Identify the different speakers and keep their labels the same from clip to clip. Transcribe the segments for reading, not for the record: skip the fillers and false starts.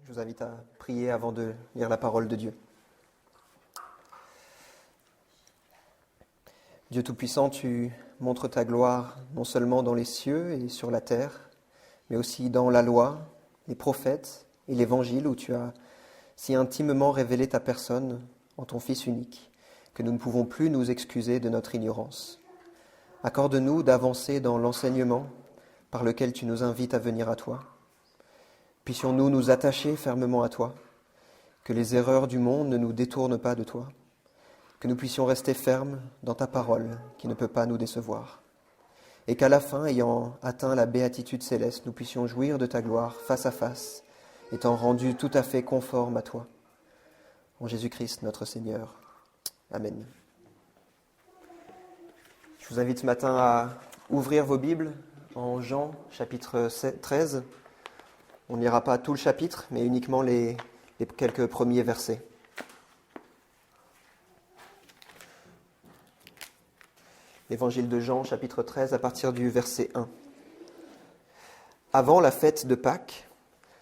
Speaker 1: Je vous invite à prier avant de lire la parole de Dieu. Dieu Tout-Puissant, tu montres ta gloire non seulement dans les cieux et sur la terre, mais aussi dans la loi, les prophètes et l'Évangile où tu as si intimement révélé ta personne en ton Fils unique, que nous ne pouvons plus nous excuser de notre ignorance. Accorde-nous d'avancer dans l'enseignement par lequel tu nous invites à venir à toi. Puissions-nous nous attacher fermement à toi, que les erreurs du monde ne nous détournent pas de toi, que nous puissions rester fermes dans ta parole qui ne peut pas nous décevoir, et qu'à la fin, ayant atteint la béatitude céleste, nous puissions jouir de ta gloire face à face, étant rendus tout à fait conformes à toi. En Jésus-Christ, notre Seigneur. Amen. Je vous invite ce matin à ouvrir vos Bibles en Jean, chapitre 13. On ne lira pas tout le chapitre, mais uniquement les quelques premiers versets. L'évangile de Jean, chapitre 13, à partir du verset 1. Avant la fête de Pâques,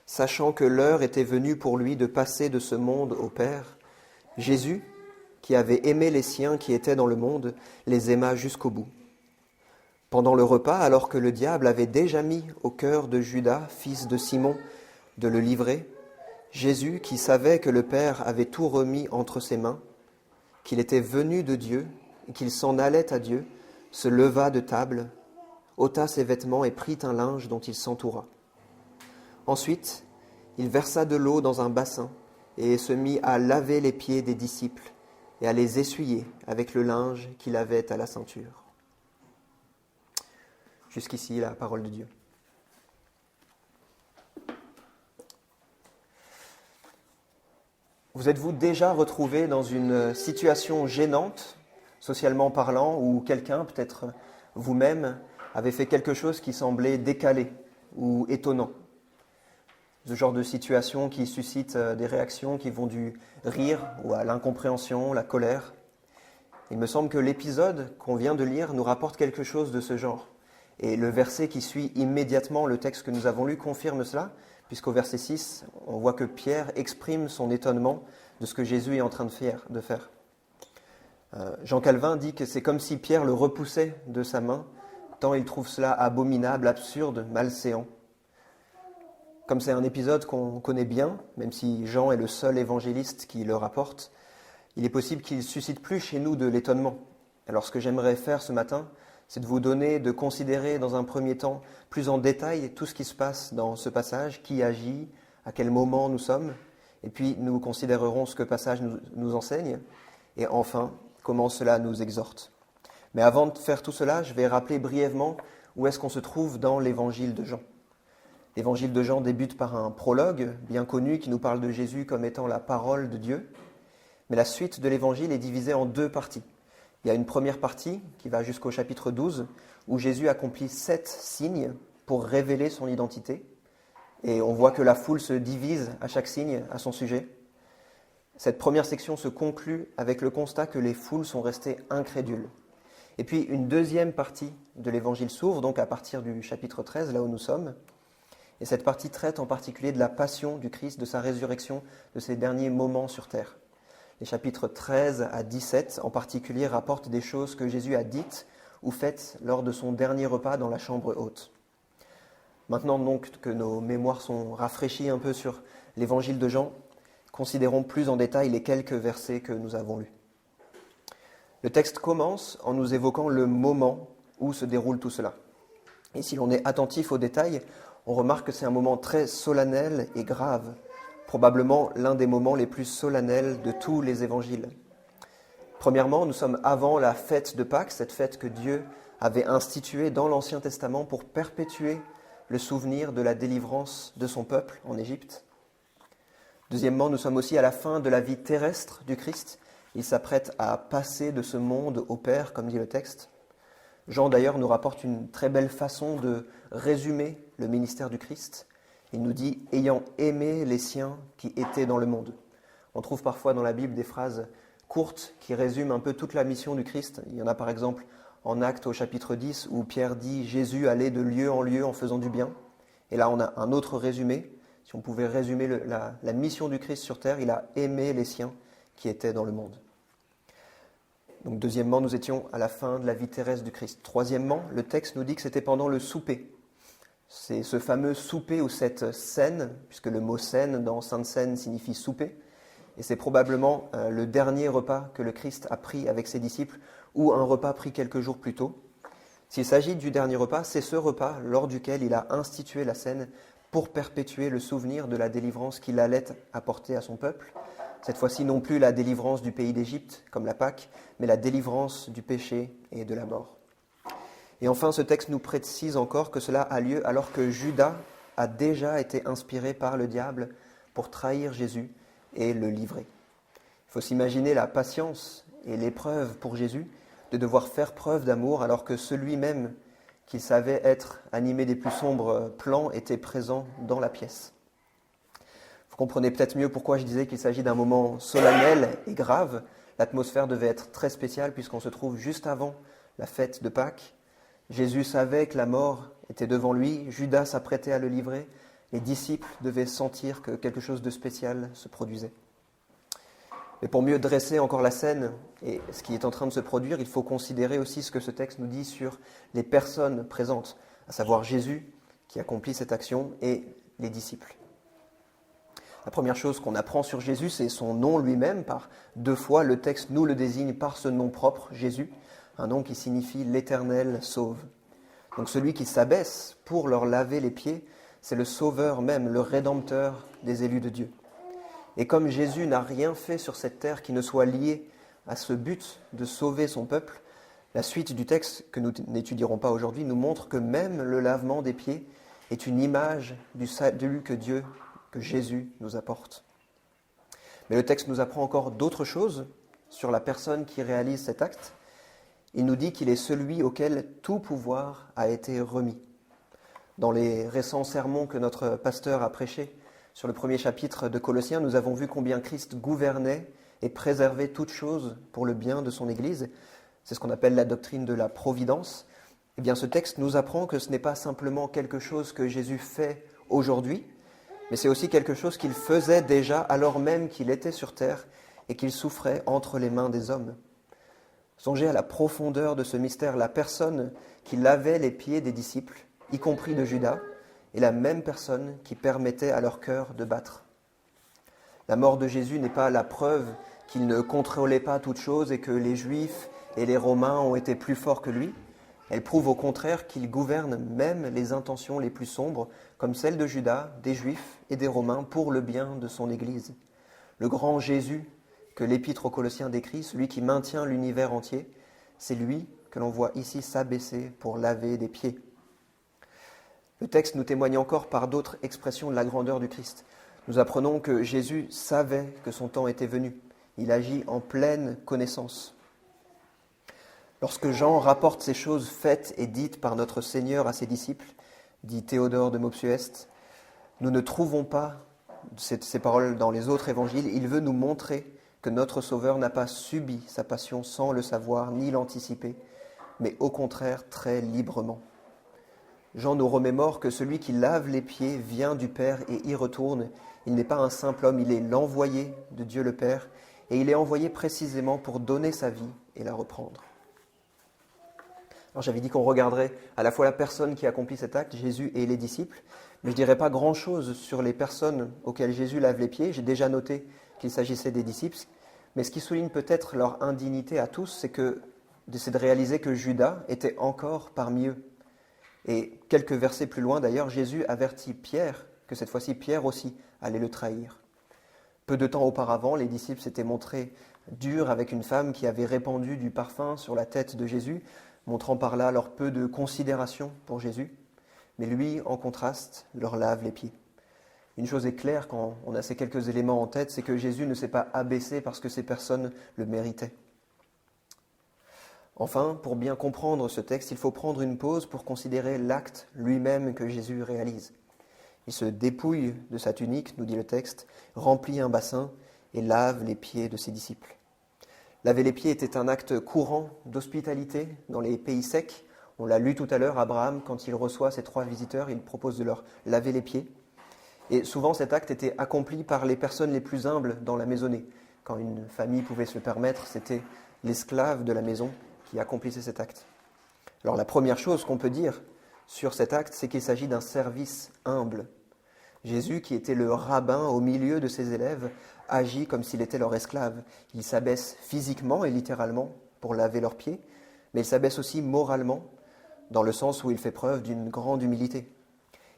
Speaker 1: sachant que l'heure était venue pour lui de passer de ce monde au Père, Jésus, qui avait aimé les siens qui étaient dans le monde, les aima jusqu'au bout. Pendant le repas, alors que le diable avait déjà mis au cœur de Judas, fils de Simon, de le livrer, Jésus, qui savait que le Père avait tout remis entre ses mains, qu'il était venu de Dieu et qu'il s'en allait à Dieu, se leva de table, ôta ses vêtements et prit un linge dont il s'entoura. Ensuite, il versa de l'eau dans un bassin et se mit à laver les pieds des disciples et à les essuyer avec le linge qu'il avait à la ceinture. Jusqu'ici, la parole de Dieu. Vous êtes-vous déjà retrouvé dans une situation gênante, socialement parlant, où quelqu'un, peut-être vous-même, avait fait quelque chose qui semblait décalé ou étonnant? Ce genre de situation qui suscite des réactions qui vont du rire ou à l'incompréhension, la colère. Il me semble que l'épisode qu'on vient de lire nous rapporte quelque chose de ce genre. Et le verset qui suit immédiatement le texte que nous avons lu confirme cela, puisqu'au verset 6, on voit que Pierre exprime son étonnement de ce que Jésus est en train de faire. Jean Calvin dit que c'est comme si Pierre le repoussait de sa main, tant il trouve cela abominable, absurde, malséant. Comme c'est un épisode qu'on connaît bien, même si Jean est le seul évangéliste qui le rapporte, il est possible qu'il ne suscite plus chez nous de l'étonnement. Alors ce que j'aimerais faire ce matin, c'est de vous donner, de considérer dans un premier temps plus en détail tout ce qui se passe dans ce passage, qui agit, à quel moment nous sommes, et puis nous considérerons ce que le passage nous enseigne, et enfin, comment cela nous exhorte. Mais avant de faire tout cela, je vais rappeler brièvement où est-ce qu'on se trouve dans l'évangile de Jean. L'évangile de Jean débute par un prologue bien connu qui nous parle de Jésus comme étant la parole de Dieu, mais la suite de l'évangile est divisée en deux parties. Il y a une première partie qui va jusqu'au chapitre 12, où Jésus accomplit 7 signes pour révéler son identité. Et on voit que la foule se divise à chaque signe à son sujet. Cette première section se conclut avec le constat que les foules sont restées incrédules. Et puis une deuxième partie de l'évangile s'ouvre, donc à partir du chapitre 13, là où nous sommes. Et cette partie traite en particulier de la passion du Christ, de sa résurrection, de ses derniers moments sur terre. Les chapitres 13 à 17 en particulier rapportent des choses que Jésus a dites ou faites lors de son dernier repas dans la chambre haute. Maintenant donc que nos mémoires sont rafraîchies un peu sur l'évangile de Jean, considérons plus en détail les quelques versets que nous avons lus. Le texte commence en nous évoquant le moment où se déroule tout cela. Et si l'on est attentif aux détails, on remarque que c'est un moment très solennel et grave, probablement l'un des moments les plus solennels de tous les évangiles. Premièrement, nous sommes avant la fête de Pâques, cette fête que Dieu avait instituée dans l'Ancien Testament pour perpétuer le souvenir de la délivrance de son peuple en Égypte. Deuxièmement, nous sommes aussi à la fin de la vie terrestre du Christ. Il s'apprête à passer de ce monde au Père, comme dit le texte. Jean d'ailleurs nous rapporte une très belle façon de résumer le ministère du Christ. Il nous dit « ayant aimé les siens qui étaient dans le monde ». On trouve parfois dans la Bible des phrases courtes qui résument un peu toute la mission du Christ. Il y en a par exemple en Actes au chapitre 10 où Pierre dit « Jésus allait de lieu en lieu en faisant du bien ». Et là on a un autre résumé, Si on pouvait résumer la mission du Christ sur terre, il a aimé les siens qui étaient dans le monde. Donc deuxièmement, nous étions à la fin de la vie terrestre du Christ. Troisièmement, le texte nous dit que c'était pendant le souper. C'est ce fameux souper ou cette scène, puisque le mot scène dans Sainte Seine signifie souper, et c'est probablement le dernier repas que le Christ a pris avec ses disciples, ou un repas pris quelques jours plus tôt. S'il s'agit du dernier repas, c'est ce repas lors duquel il a institué la scène pour perpétuer le souvenir de la délivrance qu'il allait apporter à son peuple. Cette fois-ci, non plus la délivrance du pays d'Égypte, comme la Pâque, mais la délivrance du péché et de la mort. Et enfin, ce texte nous précise encore que cela a lieu alors que Judas a déjà été inspiré par le diable pour trahir Jésus et le livrer. Il faut s'imaginer la patience et l'épreuve pour Jésus de devoir faire preuve d'amour alors que celui-même qu'il savait être animé des plus sombres plans était présent dans la pièce. Vous comprenez peut-être mieux pourquoi je disais qu'il s'agit d'un moment solennel et grave. L'atmosphère devait être très spéciale puisqu'on se trouve juste avant la fête de Pâques. Jésus savait que la mort était devant lui, Judas s'apprêtait à le livrer, les disciples devaient sentir que quelque chose de spécial se produisait. Mais pour mieux dresser encore la scène et ce qui est en train de se produire, il faut considérer aussi ce que ce texte nous dit sur les personnes présentes, à savoir Jésus qui accomplit cette action et les disciples. La première chose qu'on apprend sur Jésus, c'est son nom lui-même. Par 2 fois, le texte nous le désigne par ce nom propre, Jésus, un nom qui signifie l'Éternel sauve. Donc celui qui s'abaisse pour leur laver les pieds, c'est le Sauveur même, le Rédempteur des élus de Dieu. Et comme Jésus n'a rien fait sur cette terre qui ne soit lié à ce but de sauver son peuple, la suite du texte que nous n'étudierons pas aujourd'hui nous montre que même le lavement des pieds est une image du salut que Jésus nous apporte. Mais le texte nous apprend encore d'autres choses sur la personne qui réalise cet acte. Il nous dit qu'il est celui auquel tout pouvoir a été remis. Dans les récents sermons que notre pasteur a prêchés sur le premier chapitre de Colossiens, nous avons vu combien Christ gouvernait et préservait toutes choses pour le bien de son Église. C'est ce qu'on appelle la doctrine de la providence. Eh bien, ce texte nous apprend que ce n'est pas simplement quelque chose que Jésus fait aujourd'hui, mais c'est aussi quelque chose qu'il faisait déjà alors même qu'il était sur terre et qu'il souffrait entre les mains des hommes. Songez à la profondeur de ce mystère. La personne qui lavait les pieds des disciples, y compris de Judas, est la même personne qui permettait à leur cœur de battre. La mort de Jésus n'est pas la preuve qu'il ne contrôlait pas toute chose et que les Juifs et les Romains ont été plus forts que lui. Elle prouve au contraire qu'il gouverne même les intentions les plus sombres, comme celles de Judas, des Juifs et des Romains, pour le bien de son Église. Le grand Jésus que l'Épître aux Colossiens décrit, celui qui maintient l'univers entier, c'est lui que l'on voit ici s'abaisser pour laver des pieds. Le texte nous témoigne encore par d'autres expressions de la grandeur du Christ. Nous apprenons que Jésus savait que son temps était venu. Il agit en pleine connaissance. Lorsque Jean rapporte ces choses faites et dites par notre Seigneur à ses disciples, dit Théodore de Mopsueste, nous ne trouvons pas ces paroles dans les autres évangiles. Il veut nous montrer que notre Sauveur n'a pas subi sa passion sans le savoir ni l'anticiper, mais au contraire très librement. Jean nous remémore que celui qui lave les pieds vient du Père et y retourne. Il n'est pas un simple homme, il est l'envoyé de Dieu le Père, et il est envoyé précisément pour donner sa vie et la reprendre. Alors j'avais dit qu'on regarderait à la fois la personne qui accomplit cet acte, Jésus et les disciples, mais je ne dirais pas grand-chose sur les personnes auxquelles Jésus lave les pieds. J'ai déjà noté qu'il s'agissait des disciples, mais ce qui souligne peut-être leur indignité à tous, c'est de réaliser que Judas était encore parmi eux. Et quelques versets plus loin, d'ailleurs, Jésus avertit Pierre que cette fois-ci, Pierre aussi allait le trahir. Peu de temps auparavant, les disciples s'étaient montrés durs avec une femme qui avait répandu du parfum sur la tête de Jésus, montrant par là leur peu de considération pour Jésus. Mais lui, en contraste, leur lave les pieds. Une chose est claire quand on a ces quelques éléments en tête, c'est que Jésus ne s'est pas abaissé parce que ces personnes le méritaient. Enfin, pour bien comprendre ce texte, il faut prendre une pause pour considérer l'acte lui-même que Jésus réalise. Il se dépouille de sa tunique, nous dit le texte, remplit un bassin et lave les pieds de ses disciples. Laver les pieds était un acte courant d'hospitalité dans les pays secs. On l'a lu tout à l'heure, Abraham, quand il reçoit ses 3 visiteurs, il propose de leur laver les pieds. Et souvent cet acte était accompli par les personnes les plus humbles dans la maisonnée. Quand une famille pouvait se le permettre, c'était l'esclave de la maison qui accomplissait cet acte. Alors la première chose qu'on peut dire sur cet acte, c'est qu'il s'agit d'un service humble. Jésus, qui était le rabbin au milieu de ses élèves, agit comme s'il était leur esclave. Il s'abaisse physiquement et littéralement pour laver leurs pieds, mais il s'abaisse aussi moralement, dans le sens où il fait preuve d'une grande humilité.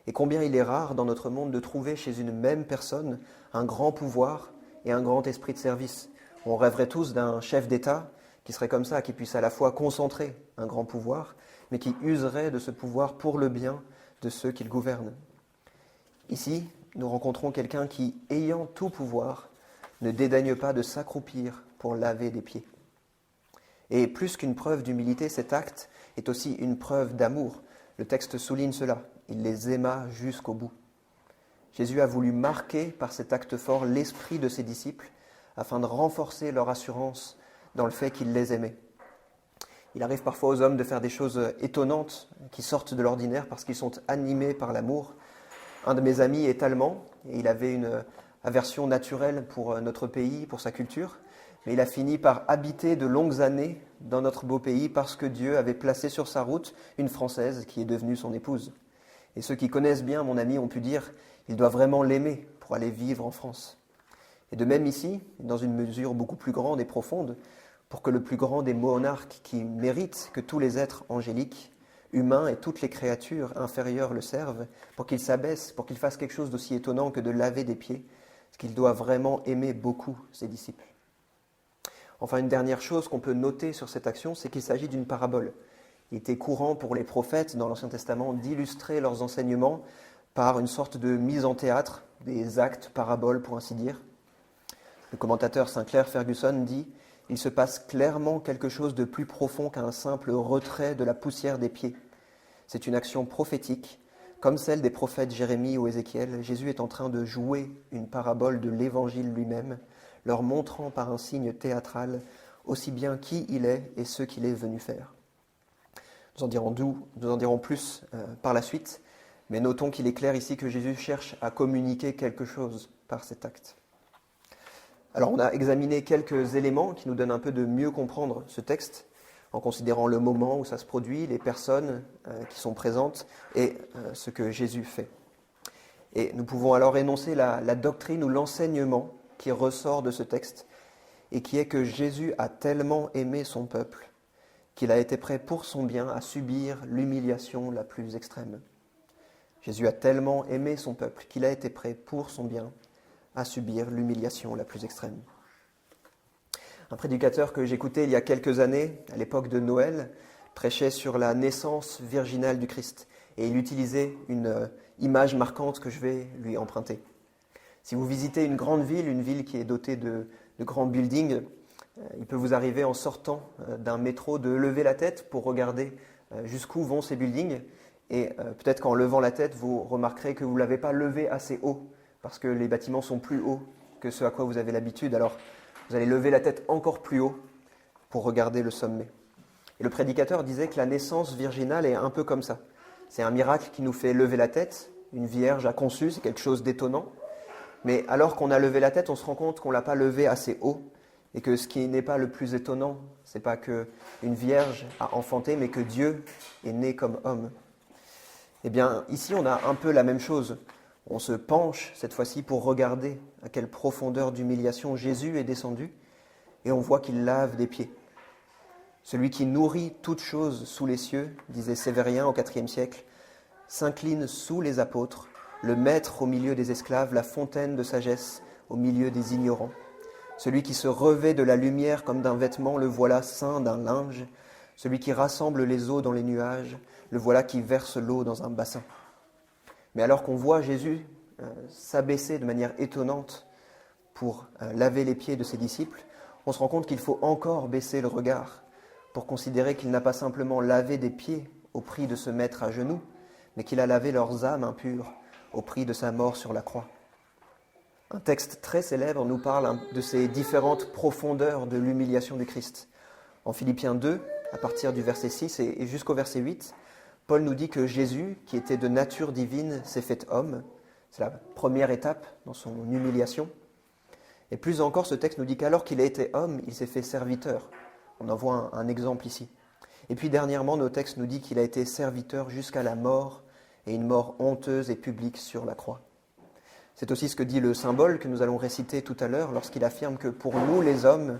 Speaker 1: Et combien il est rare dans notre monde de trouver chez une même personne un grand pouvoir et un grand esprit de service. On rêverait tous d'un chef d'État qui serait comme ça, qui puisse à la fois concentrer un grand pouvoir, mais qui userait de ce pouvoir pour le bien de ceux qu'il gouverne. Ici, nous rencontrons quelqu'un qui, ayant tout pouvoir, ne dédaigne pas de s'accroupir pour laver des pieds. Et plus qu'une preuve d'humilité, cet acte est aussi une preuve d'amour. Le texte souligne cela. Il les aima jusqu'au bout. Jésus a voulu marquer par cet acte fort l'esprit de ses disciples afin de renforcer leur assurance dans le fait qu'il les aimait. Il arrive parfois aux hommes de faire des choses étonnantes qui sortent de l'ordinaire parce qu'ils sont animés par l'amour. Un de mes amis est allemand et il avait une aversion naturelle pour notre pays, pour sa culture, mais il a fini par habiter de longues années dans notre beau pays parce que Dieu avait placé sur sa route une Française qui est devenue son épouse. Et ceux qui connaissent bien mon ami ont pu dire qu'il doit vraiment l'aimer pour aller vivre en France. Et de même ici, dans une mesure beaucoup plus grande et profonde, pour que le plus grand des monarques qui mérite que tous les êtres angéliques, humains et toutes les créatures inférieures le servent, pour qu'il s'abaisse, pour qu'il fasse quelque chose d'aussi étonnant que de laver des pieds, ce qu'il doit vraiment aimer beaucoup ses disciples. Enfin, une dernière chose qu'on peut noter sur cette action, c'est qu'il s'agit d'une parabole. Il était courant pour les prophètes dans l'Ancien Testament d'illustrer leurs enseignements par une sorte de mise en théâtre, des actes paraboles pour ainsi dire. Le commentateur Sinclair Ferguson dit « Il se passe clairement quelque chose de plus profond qu'un simple retrait de la poussière des pieds. C'est une action prophétique, comme celle des prophètes Jérémie ou Ézéchiel. Jésus est en train de jouer une parabole de l'Évangile lui-même, leur montrant par un signe théâtral aussi bien qui il est et ce qu'il est venu faire. » Nous en dirons plus par la suite, mais notons qu'il est clair ici que Jésus cherche à communiquer quelque chose par cet acte. Alors on a examiné quelques éléments qui nous donnent un peu de mieux comprendre ce texte, en considérant le moment où ça se produit, les personnes qui sont présentes et ce que Jésus fait. Et nous pouvons alors énoncer la doctrine ou l'enseignement qui ressort de ce texte, et qui est que Jésus a tellement aimé son peuple qu'il a été prêt pour son bien à subir l'humiliation la plus extrême. Jésus a tellement aimé son peuple qu'il a été prêt pour son bien à subir l'humiliation la plus extrême. Un prédicateur que j'écoutais il y a quelques années, à l'époque de Noël, prêchait sur la naissance virginale du Christ, et il utilisait une image marquante que je vais lui emprunter. Si vous visitez une grande ville, une ville qui est dotée de grands buildings, il peut vous arriver en sortant d'un métro de lever la tête pour regarder jusqu'où vont ces buildings. Et peut-être qu'en levant la tête, vous remarquerez que vous ne l'avez pas levé assez haut parce que les bâtiments sont plus hauts que ce à quoi vous avez l'habitude. Alors vous allez lever la tête encore plus haut pour regarder le sommet. Et le prédicateur disait que la naissance virginale est un peu comme ça. C'est un miracle qui nous fait lever la tête. Une vierge a conçu, c'est quelque chose d'étonnant. Mais alors qu'on a levé la tête, on se rend compte qu'on ne l'a pas levée assez haut. Et que ce qui n'est pas le plus étonnant, ce n'est pas qu'une vierge a enfanté, mais que Dieu est né comme homme. Eh bien, ici, on a un peu la même chose. On se penche, cette fois-ci, pour regarder à quelle profondeur d'humiliation Jésus est descendu, et on voit qu'il lave des pieds. Celui qui nourrit toutes choses sous les cieux, disait Sévérien au IVe siècle, s'incline sous les apôtres, le maître au milieu des esclaves, la fontaine de sagesse au milieu des ignorants. Celui qui se revêt de la lumière comme d'un vêtement, le voilà ceint d'un linge. Celui qui rassemble les eaux dans les nuages, le voilà qui verse l'eau dans un bassin. Mais alors qu'on voit Jésus s'abaisser de manière étonnante pour laver les pieds de ses disciples, on se rend compte qu'il faut encore baisser le regard pour considérer qu'il n'a pas simplement lavé des pieds au prix de se mettre à genoux, mais qu'il a lavé leurs âmes impures au prix de sa mort sur la croix. Un texte très célèbre nous parle de ces différentes profondeurs de l'humiliation du Christ. En Philippiens 2, à partir du verset 6 et jusqu'au verset 8, Paul nous dit que Jésus, qui était de nature divine, s'est fait homme, C'est la première étape dans son humiliation. Et plus encore, ce texte nous dit qu'alors qu'il a été homme, il s'est fait serviteur. On en voit un exemple ici. Et puis dernièrement, nos textes nous disent qu'il a été serviteur jusqu'à la mort, et une mort honteuse et publique sur la croix. C'est aussi ce que dit le symbole que nous allons réciter tout à l'heure lorsqu'il affirme que pour nous les hommes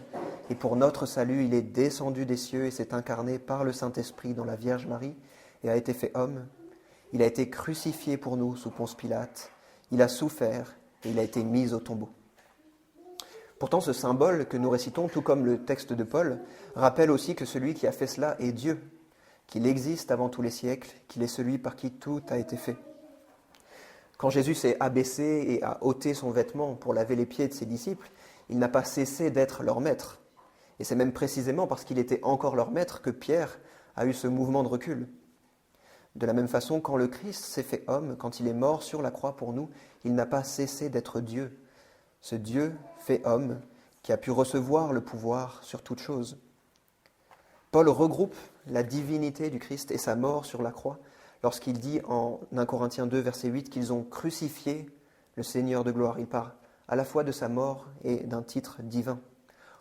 Speaker 1: et pour notre salut, il est descendu des cieux et s'est incarné par le Saint-Esprit dans la Vierge Marie et a été fait homme. Il a été crucifié pour nous sous Ponce Pilate. Il a souffert et il a été mis au tombeau. Pourtant, ce symbole que nous récitons, tout comme le texte de Paul, rappelle aussi que celui qui a fait cela est Dieu, qu'il existe avant tous les siècles, qu'il est celui par qui tout a été fait. Quand Jésus s'est abaissé et a ôté son vêtement pour laver les pieds de ses disciples, il n'a pas cessé d'être leur maître. Et c'est même précisément parce qu'il était encore leur maître que Pierre a eu ce mouvement de recul. De la même façon, quand le Christ s'est fait homme, quand il est mort sur la croix pour nous, il n'a pas cessé d'être Dieu. Ce Dieu fait homme qui a pu recevoir le pouvoir sur toute chose. Paul regroupe la divinité du Christ et sa mort sur la croix lorsqu'il dit en 1 Corinthiens 2, verset 8, qu'ils ont crucifié le Seigneur de gloire. Il parle à la fois de sa mort et d'un titre divin.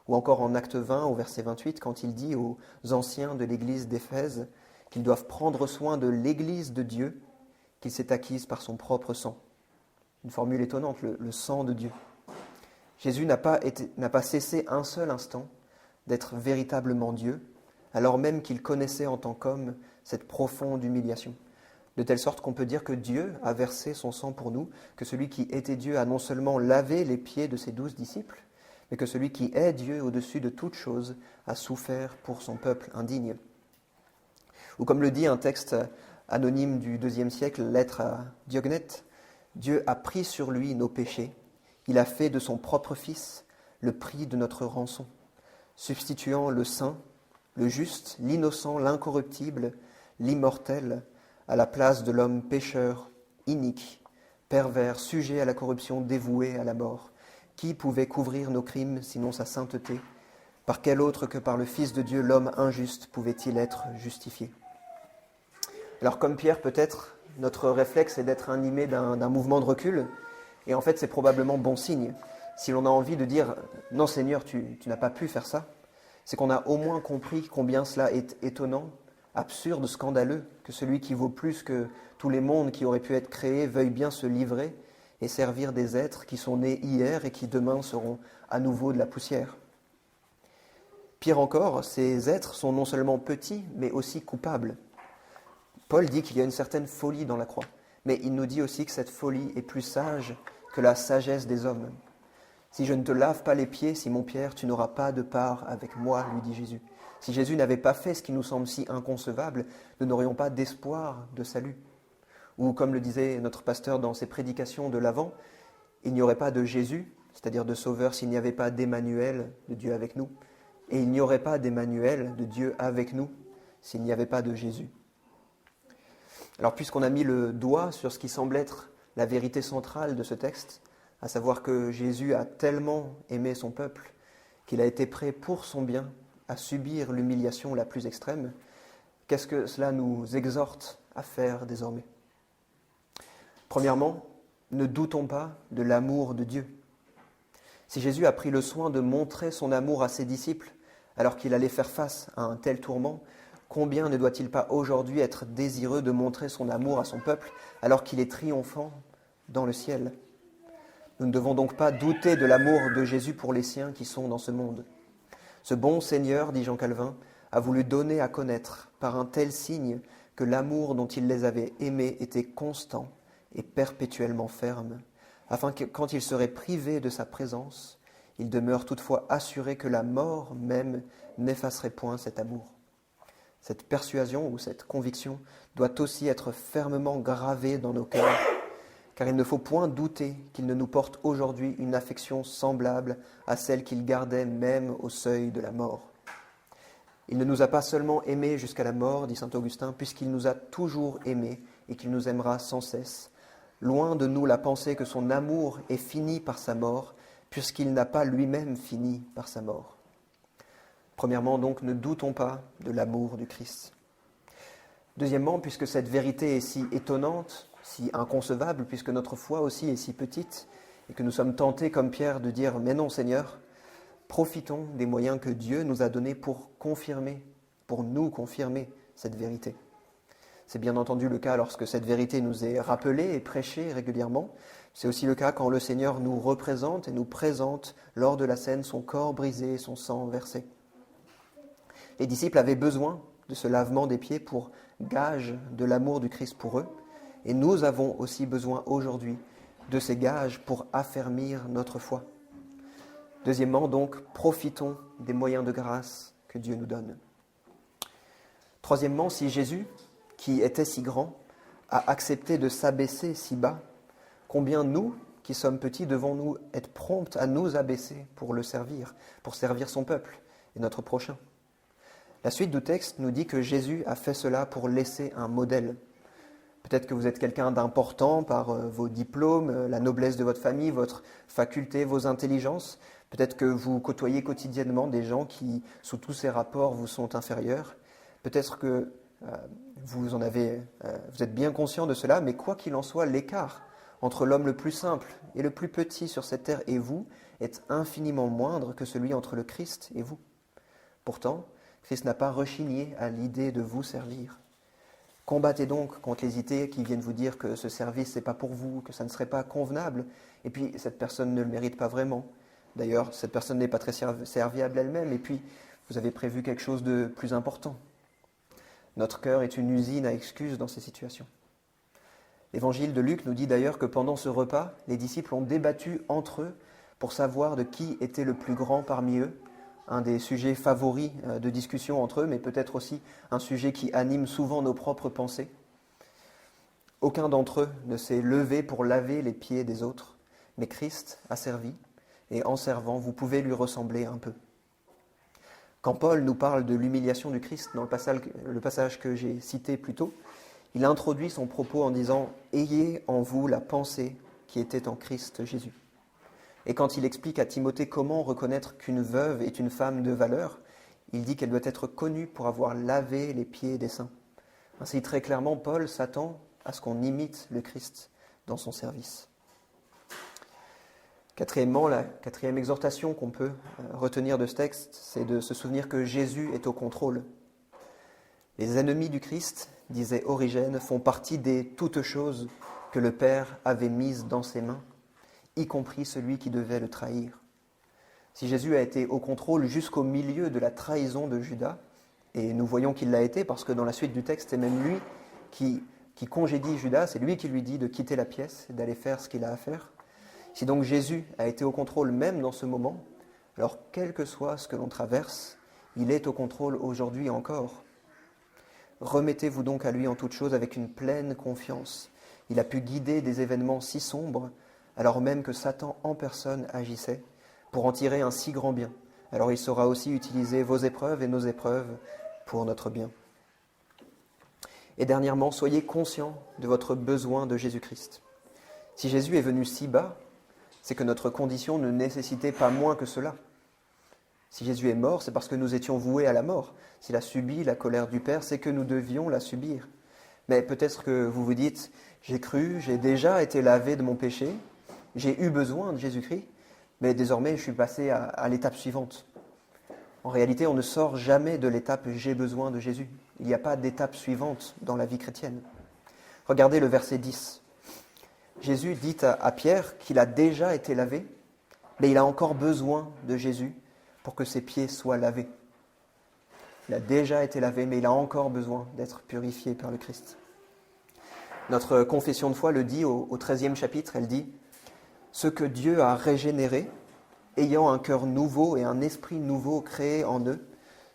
Speaker 1: Ou encore en Acte 20, au verset 28, quand il dit aux anciens de l'église d'Éphèse qu'ils doivent prendre soin de l'église de Dieu qu'il s'est acquise par son propre sang. Une formule étonnante, le sang de Dieu. Jésus n'a pas cessé un seul instant d'être véritablement Dieu, alors même qu'il connaissait en tant qu'homme cette profonde humiliation. De telle sorte qu'on peut dire que Dieu a versé son sang pour nous, que celui qui était Dieu a non seulement lavé les pieds de ses 12 disciples, mais que celui qui est Dieu au-dessus de toute chose a souffert pour son peuple indigne. Ou comme le dit un texte anonyme du IIe siècle, lettre à Diognète, Dieu a pris sur lui nos péchés, il a fait de son propre Fils le prix de notre rançon, substituant le saint, le juste, l'innocent, l'incorruptible, l'immortel, à la place de l'homme pécheur, inique, pervers, sujet à la corruption, dévoué à la mort. Qui pouvait couvrir nos crimes sinon sa sainteté? Par quel autre que par le Fils de Dieu, l'homme injuste, pouvait-il être justifié? Alors comme Pierre, peut-être, notre réflexe est d'être animé d'un mouvement de recul, et en fait c'est probablement bon signe. Si l'on a envie de dire « Non Seigneur, tu n'as pas pu faire ça », c'est qu'on a au moins compris combien cela est étonnant, absurde, scandaleux, que celui qui vaut plus que tous les mondes qui auraient pu être créés veuille bien se livrer et servir des êtres qui sont nés hier et qui demain seront à nouveau de la poussière. Pire encore, ces êtres sont non seulement petits, mais aussi coupables. Paul dit qu'il y a une certaine folie dans la croix, mais il nous dit aussi que cette folie est plus sage que la sagesse des hommes. Si je ne te lave pas les pieds, Simon Pierre, tu n'auras pas de part avec moi, lui dit Jésus. Si Jésus n'avait pas fait ce qui nous semble si inconcevable, nous n'aurions pas d'espoir de salut. Ou comme le disait notre pasteur dans ses prédications de l'Avent, il n'y aurait pas de Jésus, c'est-à-dire de Sauveur, s'il n'y avait pas d'Emmanuel, de Dieu avec nous. Et il n'y aurait pas d'Emmanuel, de Dieu avec nous, s'il n'y avait pas de Jésus. Alors puisqu'on a mis le doigt sur ce qui semble être la vérité centrale de ce texte, à savoir que Jésus a tellement aimé son peuple qu'il a été prêt pour son bien à subir l'humiliation la plus extrême, qu'est-ce que cela nous exhorte à faire désormais? Premièrement, ne doutons pas de l'amour de Dieu. Si Jésus a pris le soin de montrer son amour à ses disciples alors qu'il allait faire face à un tel tourment, combien ne doit-il pas aujourd'hui être désireux de montrer son amour à son peuple alors qu'il est triomphant dans le ciel? Nous ne devons donc pas douter de l'amour de Jésus pour les siens qui sont dans ce monde. Ce bon Seigneur, dit Jean Calvin, a voulu donner à connaître par un tel signe que l'amour dont il les avait aimés était constant et perpétuellement ferme, afin que quand ils seraient privés de sa présence, ils demeurent toutefois assurés que la mort même n'effacerait point cet amour. Cette persuasion ou cette conviction doit aussi être fermement gravée dans nos cœurs, car il ne faut point douter qu'il ne nous porte aujourd'hui une affection semblable à celle qu'il gardait même au seuil de la mort. Il ne nous a pas seulement aimés jusqu'à la mort, dit saint Augustin, puisqu'il nous a toujours aimés et qu'il nous aimera sans cesse. Loin de nous la pensée que son amour est fini par sa mort, puisqu'il n'a pas lui-même fini par sa mort. Premièrement, donc, ne doutons pas de l'amour du Christ. Deuxièmement, puisque cette vérité est si étonnante, si inconcevable, puisque notre foi aussi est si petite, et que nous sommes tentés, comme Pierre, de dire « Mais non, Seigneur », profitons des moyens que Dieu nous a donnés pour nous confirmer cette vérité. C'est bien entendu le cas lorsque cette vérité nous est rappelée et prêchée régulièrement. C'est aussi le cas quand le Seigneur nous représente et nous présente lors de la scène son corps brisé et son sang versé. Les disciples avaient besoin de ce lavement des pieds pour gage de l'amour du Christ pour eux. Et nous avons aussi besoin aujourd'hui de ces gages pour affermir notre foi. Deuxièmement, donc, profitons des moyens de grâce que Dieu nous donne. Troisièmement, si Jésus, qui était si grand, a accepté de s'abaisser si bas, combien nous, qui sommes petits, devons-nous être prompts à nous abaisser pour le servir, pour servir son peuple et notre prochain. La suite du texte nous dit que Jésus a fait cela pour laisser un modèle. Peut-être que vous êtes quelqu'un d'important par vos diplômes, la noblesse de votre famille, votre faculté, vos intelligences. Peut-être que vous côtoyez quotidiennement des gens qui, sous tous ces rapports, vous sont inférieurs. Peut-être que vous êtes bien conscient de cela, mais quoi qu'il en soit, l'écart entre l'homme le plus simple et le plus petit sur cette terre et vous est infiniment moindre que celui entre le Christ et vous. Pourtant, Christ n'a pas rechigné à l'idée de vous servir. Combattez donc contre les idées qui viennent vous dire que ce service, ce n'est pas pour vous, que ça ne serait pas convenable, et puis cette personne ne le mérite pas vraiment. D'ailleurs, cette personne n'est pas très serviable elle-même, et puis vous avez prévu quelque chose de plus important. Notre cœur est une usine à excuses dans ces situations. L'évangile de Luc nous dit d'ailleurs que pendant ce repas, les disciples ont débattu entre eux pour savoir de qui était le plus grand parmi eux, un des sujets favoris de discussion entre eux, mais peut-être aussi un sujet qui anime souvent nos propres pensées. Aucun d'entre eux ne s'est levé pour laver les pieds des autres, mais Christ a servi, et en servant, vous pouvez lui ressembler un peu. Quand Paul nous parle de l'humiliation du Christ dans le passage que j'ai cité plus tôt, il introduit son propos en disant « Ayez en vous la pensée qui était en Christ Jésus ». Et quand il explique à Timothée comment reconnaître qu'une veuve est une femme de valeur, il dit qu'elle doit être connue pour avoir lavé les pieds des saints. Ainsi, très clairement, Paul s'attend à ce qu'on imite le Christ dans son service. Quatrièmement, la quatrième exhortation qu'on peut retenir de ce texte, c'est de se souvenir que Jésus est au contrôle. Les ennemis du Christ, disait Origène, font partie des toutes choses que le Père avait mises dans ses mains, y compris celui qui devait le trahir. Si Jésus a été au contrôle jusqu'au milieu de la trahison de Judas, et nous voyons qu'il l'a été parce que dans la suite du texte, c'est même lui qui congédie Judas, c'est lui qui lui dit de quitter la pièce et d'aller faire ce qu'il a à faire. Si donc Jésus a été au contrôle même dans ce moment, alors quel que soit ce que l'on traverse, il est au contrôle aujourd'hui encore. Remettez-vous donc à lui en toute chose avec une pleine confiance. Il a pu guider des événements si sombres, alors même que Satan en personne agissait, pour en tirer un si grand bien. Alors il saura aussi utiliser vos épreuves et nos épreuves pour notre bien. Et dernièrement, soyez conscients de votre besoin de Jésus-Christ. Si Jésus est venu si bas, c'est que notre condition ne nécessitait pas moins que cela. Si Jésus est mort, c'est parce que nous étions voués à la mort. S'il a subi la colère du Père, c'est que nous devions la subir. Mais peut-être que vous vous dites, j'ai cru, j'ai déjà été lavé de mon péché, j'ai eu besoin de Jésus-Christ, mais désormais je suis passé à l'étape suivante. En réalité, on ne sort jamais de l'étape « j'ai besoin de Jésus ». Il n'y a pas d'étape suivante dans la vie chrétienne. Regardez le verset 10. Jésus dit à Pierre qu'il a déjà été lavé, mais il a encore besoin de Jésus pour que ses pieds soient lavés. Il a déjà été lavé, mais il a encore besoin d'être purifié par le Christ. Notre confession de foi le dit au 13e chapitre, elle dit « Ce que Dieu a régénéré, ayant un cœur nouveau et un esprit nouveau créé en eux,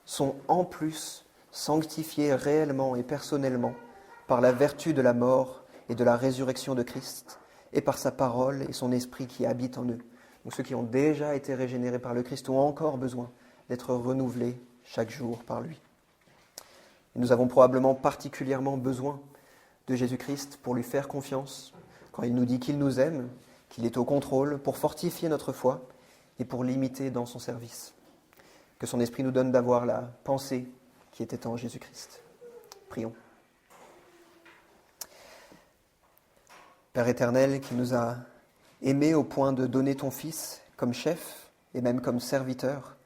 Speaker 1: sont en plus sanctifiés réellement et personnellement par la vertu de la mort et de la résurrection de Christ, et par sa parole et son esprit qui habite en eux. » Donc ceux qui ont déjà été régénérés par le Christ ont encore besoin d'être renouvelés chaque jour par lui. Et nous avons probablement particulièrement besoin de Jésus-Christ pour lui faire confiance, quand il nous dit qu'il nous aime, qu'il est au contrôle, pour fortifier notre foi et pour l'imiter dans son service. Que son esprit nous donne d'avoir la pensée qui était en Jésus-Christ. Prions. Père éternel, qui nous a aimés au point de donner ton Fils comme chef et même comme serviteur,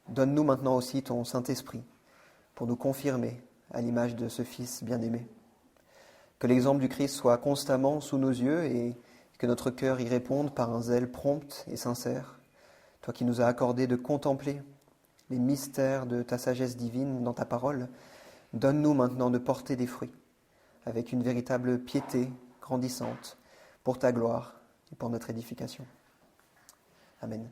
Speaker 1: donne-nous maintenant aussi ton Saint-Esprit pour nous confirmer à l'image de ce Fils bien-aimé. Que l'exemple du Christ soit constamment sous nos yeux et que notre cœur y réponde par un zèle prompt et sincère. Toi qui nous as accordé de contempler les mystères de ta sagesse divine dans ta parole, donne-nous maintenant de porter des fruits avec une véritable piété grandissante pour ta gloire et pour notre édification. Amen.